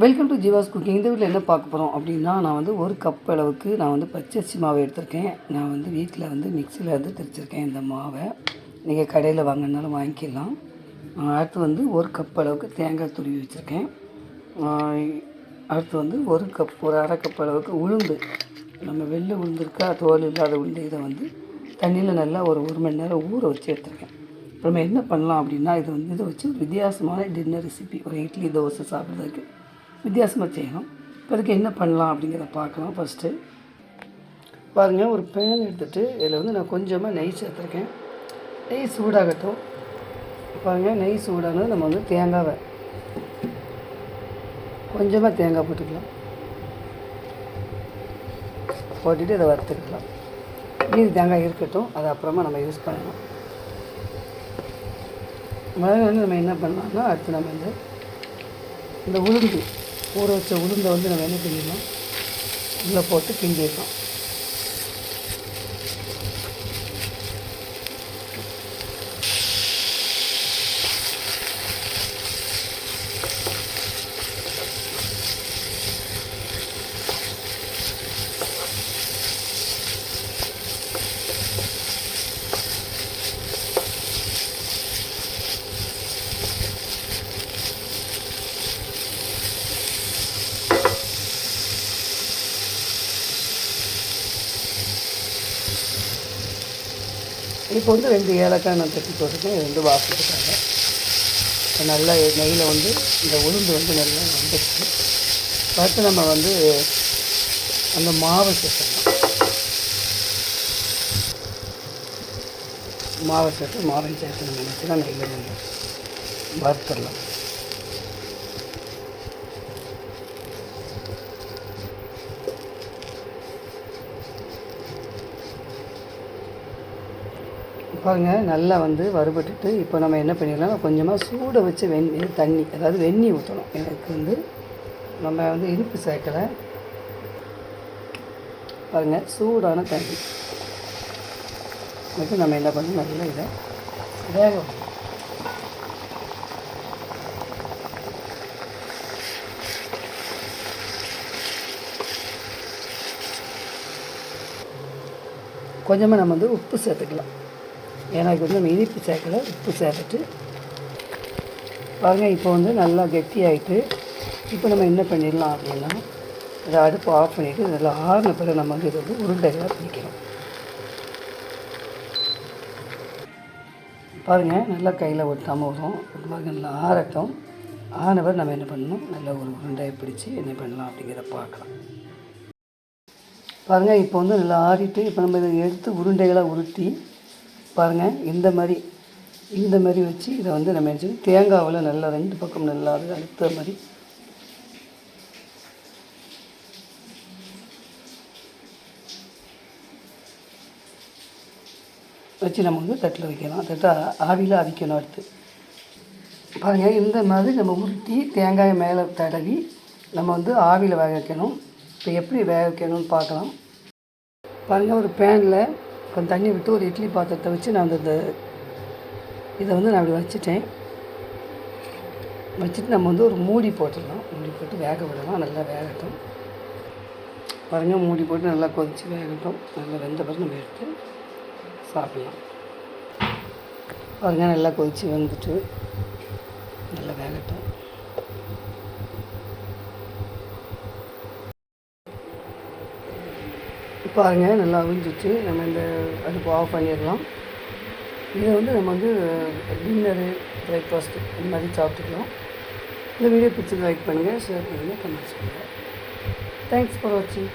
Welcome to Jeeva's cooking. இந்த வீட்டில் என்ன பார்க்க போகிறோம் அப்படின்னா, நான் வந்து ஒரு கப் அளவுக்கு நான் வந்து பச்சரிசி மாவு எடுத்திருக்கேன். நான் வந்து வீட்டில் வந்து மிக்சியில் வந்து திரிச்சிருக்கேன் இந்த மாவை. நீங்கள் கடையில் வாங்கினாலும் வாங்கிக்கலாம். அடுத்து வந்து ஒரு கப் அளவுக்கு தேங்காய் துருவி வச்சுருக்கேன். அடுத்து வந்து ஒரு அரை கப் அளவுக்கு உளுந்து, நம்ம வெள்ளை உளுந்து இருக்கா, தோல் இல்லாத உளுந்து, இதை வந்து தண்ணியில் நல்லா ஒரு மணி நேரம் ஊற வச்சு எடுத்துருக்கேன். இப்போ நம்ம என்ன பண்ணலாம் அப்படின்னா, இதை வச்சு ஒரு வித்தியாசமான டின்னர் ரெசிபி, ஒரு இட்லி தோசை சாப்பிட்றதுக்கு வித்தியாசமாக செய்யணும். இப்போ அதுக்கு என்ன பண்ணலாம் அப்படிங்கிறத பார்க்கலாம். ஃபஸ்ட்டு பாருங்கள், ஒரு பேன் எடுத்துகிட்டு இதில் வந்து நான் கொஞ்சமாக நெய் சேர்த்துருக்கேன். நெய் சூடாகட்டும். பாருங்கள், நெய் சூடானது நம்ம வந்து தேங்காவை கொஞ்சமாக தேங்காய் போட்டுக்கலாம். போட்டுட்டு இதை வறுத்துக்கலாம். மீதி தேங்காய் இருக்கட்டும், அது அப்புறமா நம்ம யூஸ் பண்ணலாம். முதல்ல வந்து நம்ம என்ன பண்ணலாம்னா, அடுத்து நம்ம வந்து இந்த உளுந்து ஊற வச்ச உளுந்தை வந்து நம்ம என்ன பண்ணிடலாம், உள்ளே போட்டு கிண்டிடலாம். இப்போ வந்து 2 ஏலக்காய் நான் தட்டி போட்டிருக்கேன், 2 வாசத்துக்காக. இப்போ நல்லா நெய்யில் வந்து இந்த உளுந்து வந்து நல்லா வந்துடுச்சு. பார்த்து நம்ம வந்து அந்த மாவை சேர்த்துடலாம். மாவை சேர்த்து மாவையும் சேர்த்து நம்ம நினச்சினா நெய்யில் நம்ம வறுத்துடலாம். பாருங்கள், நல்லா வந்து வறுபட்டுட்டு இப்போ நம்ம என்ன பண்ணிடலாம், கொஞ்சமாக சூட வச்சு தண்ணி, அதாவது வெந்நீர் ஊற்றணும். எனக்கு வந்து நம்ம வந்து இனிப்பு சேர்க்கலை. பாருங்கள், சூடான தண்ணி வச்சு நம்ம என்ன பண்ணணும், நல்லா இதை வேக கொஞ்சமாக நம்ம வந்து உப்பு சேர்த்துக்கலாம். எனக்கு வந்து நம்ம இனிப்பு சேர்க்கலை, உப்பு சேர்த்துட்டு பாருங்கள், இப்போ வந்து நல்லா கெட்டியாகிட்டு. இப்போ நம்ம என்ன பண்ணிடலாம் அப்படின்னா, இதை அடுப்பு ஆஃப் பண்ணிவிட்டு நல்லா ஆறின பிறகு நம்ம வந்து இதை வந்து உருண்டைகளாக பிடிக்கிறோம். பாருங்கள், நல்லா கையில் ஒட்டாமல் வரும். பாருங்கள், நல்லா ஆறட்டும். ஆன பிறகு நம்ம என்ன பண்ணணும், நல்லா ஒரு உருண்டையை பிடிச்சி என்ன பண்ணலாம் அப்படிங்கிறத பார்க்கலாம். பாருங்கள், இப்போ வந்து நல்லா ஆறிட்டு இப்போ நம்ம இதை எடுத்து உருண்டைகளாக உருட்டி பாருங்கள், இந்த மாதிரி வச்சு இதை வந்து நம்ம என்ன தேங்காவில் நல்லா 2 பக்கம் நல்லா அழுத்த மாதிரி வச்சு நம்ம வந்து தட்டில் வைக்கலாம். தட்டை ஆவியில் அவிக்கணும். அடுத்து பாருங்கள், இந்த மாதிரி நம்ம உருட்டி தேங்காயை மேலே தடவி நம்ம வந்து ஆவியில் வேக வைக்கணும். இப்போ எப்படி வேக வைக்கணும்னு பார்க்கலாம். பாருங்கள், ஒரு பேனில் கொஞ்சம் தண்ணி விட்டு ஒரு இட்லி பாத்திரத்தை வச்சு நான் அந்த இதை வந்து நான் அப்படி வச்சுட்டு நம்ம வந்து ஒரு மூடி போட்டுடலாம். மூடி போட்டு வேக விடலாம். நல்லா வேகட்டும். பாருங்கள், மூடி போட்டு நல்லா கொதித்து வேகட்டும். நல்லா வெந்த பிறகு நம்ம எடுத்து சாப்பிட்லாம். பாருங்கள், நல்லா கொதித்து வெந்துட்டு நல்லா வேகட்டும். பாருங்கள், நல்லா அவிஞ்சிச்சு. நம்ம இந்த அடுப்பு ஆஃப் பண்ணிடலாம். இதை வந்து நம்ம வந்து டின்னரு, பிரேக்ஃபாஸ்ட்டு இந்த மாதிரி சாப்பிட்டுக்கலாம். இந்த வீடியோ பிடிச்சி லைக் பண்ணுங்கள், ஷேர் பண்ணுங்கள், கமெண்ட்ஸ் பண்ணுங்கள். தேங்க்ஸ் ஃபார் வாட்சிங்.